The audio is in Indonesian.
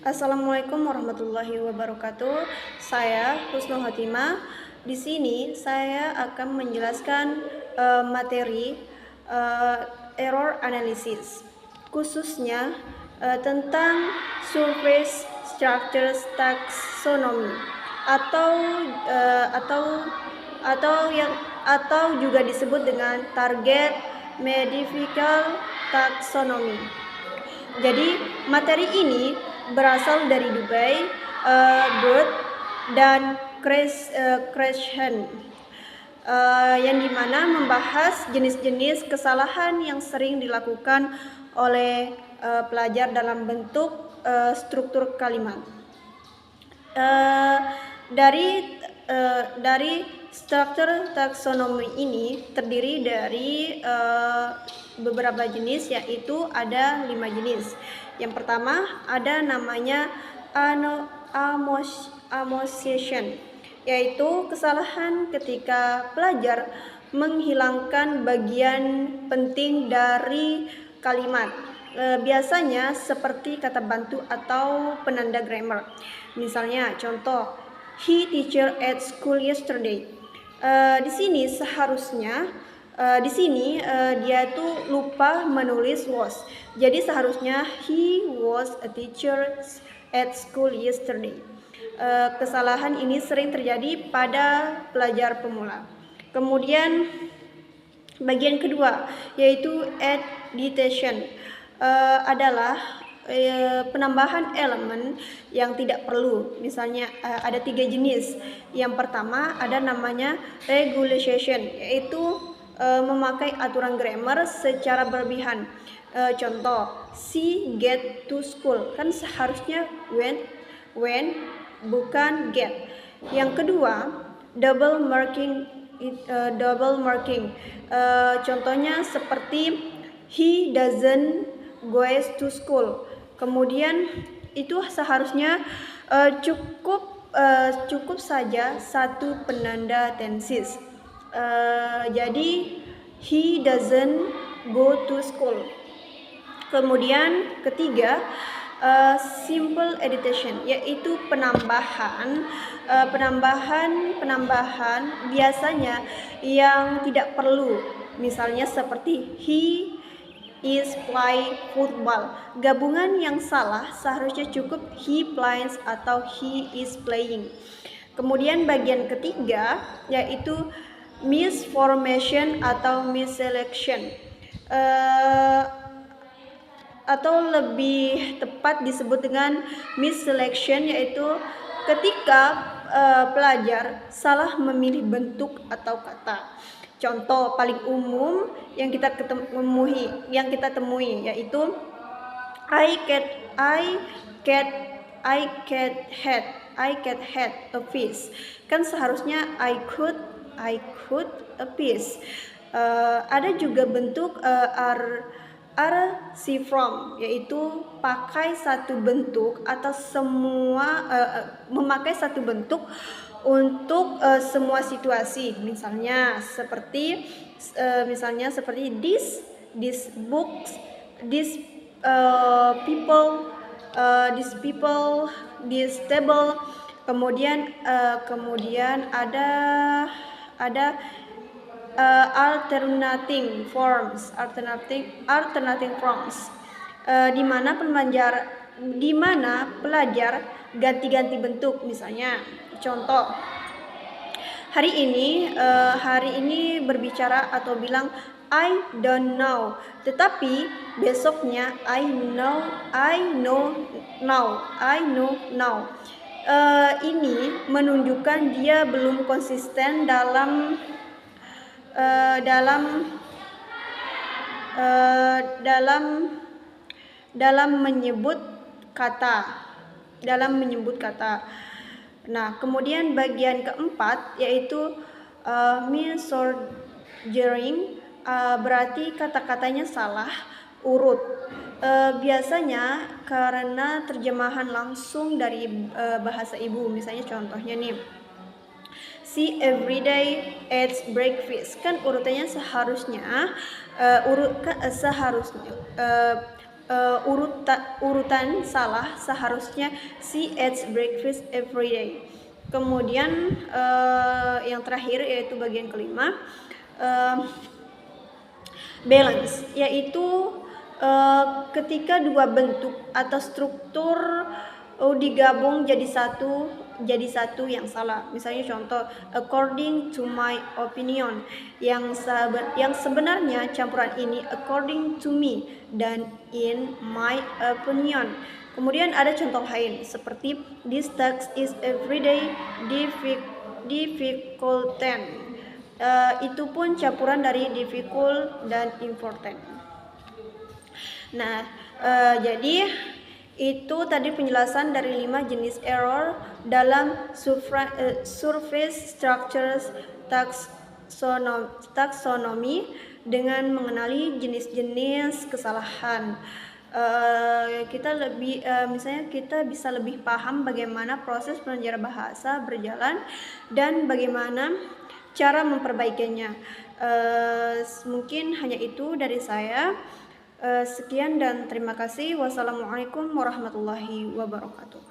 Assalamualaikum warahmatullahi wabarakatuh. Saya Husnul Khotimah. Di sini saya akan menjelaskan materi eh, error analysis, khususnya tentang surface structures taxonomy atau eh, atau atau juga disebut dengan target medical taxonomy. Jadi materi ini berasal dari Dubai, Bird dan Crescent, yang dimana membahas jenis-jenis kesalahan yang sering dilakukan oleh pelajar dalam bentuk struktur kalimat. Dari struktur taksonomi ini terdiri dari beberapa jenis, yaitu ada 5 jenis. Yang pertama ada namanya association, yaitu kesalahan ketika pelajar menghilangkan bagian penting dari kalimat, biasanya seperti kata bantu atau penanda grammar. Misalnya contoh, he teacher at school yesterday. Di sini seharusnya dia tuh lupa menulis was. Jadi seharusnya he was a teacher at school yesterday. Kesalahan ini sering terjadi pada pelajar pemula. Kemudian bagian kedua yaitu addition, adalah penambahan elemen yang tidak perlu. Misalnya ada 3 jenis. Yang pertama ada namanya regulation, yaitu memakai aturan grammar secara berlebihan. Contoh, she get to school, kan seharusnya when bukan get. Yang kedua, double marking. Contohnya seperti he doesn't goes to school. Kemudian itu seharusnya cukup saja satu penanda tenses. Jadi he doesn't go to school. Kemudian ketiga, simple addition, yaitu penambahan biasanya yang tidak perlu. Misalnya seperti he is play football. Gabungan yang salah seharusnya cukup he plays atau he is playing. Kemudian bagian ketiga yaitu misformation atau misselection, atau lebih tepat disebut dengan misselection, yaitu ketika pelajar salah memilih bentuk atau kata. Contoh paling umum yang kita temui yaitu I cat had a fish. Kan seharusnya I could a fish. Ada juga bentuk are see from, yaitu pakai satu bentuk atau memakai satu bentuk untuk semua situasi. Misalnya seperti this books, this people, this table. Kemudian ada alternating forms, di mana pelajar ganti-ganti bentuk. Misalnya contoh, hari ini berbicara atau bilang I don't know, tetapi besoknya I know now. Ini menunjukkan dia belum konsisten dalam menyebut kata. Nah, kemudian bagian keempat yaitu misordering, berarti kata-katanya salah urut. Biasanya karena terjemahan langsung dari bahasa ibu. Misalnya contohnya nih, she every day eats breakfast. Kan urutannya seharusnya urutan salah, seharusnya she eats breakfast every day. Kemudian yang terakhir yaitu bagian kelima, balance, yaitu ketika dua bentuk atau struktur digabung jadi satu yang salah. Misalnya contoh, according to my opinion, yang sebenarnya campuran ini according to me dan in my opinion. Kemudian ada contoh lain seperti this task is everyday difficult. Itu pun campuran dari difficult dan important. Nah, jadi itu tadi penjelasan dari 5 jenis error dalam surface structures taxonomy dengan mengenali jenis-jenis kesalahan. Misalnya kita bisa lebih paham bagaimana proses belajar bahasa berjalan dan bagaimana cara memperbaikinya. Mungkin hanya itu dari saya. Sekian dan terima kasih. Wassalamualaikum warahmatullahi wabarakatuh.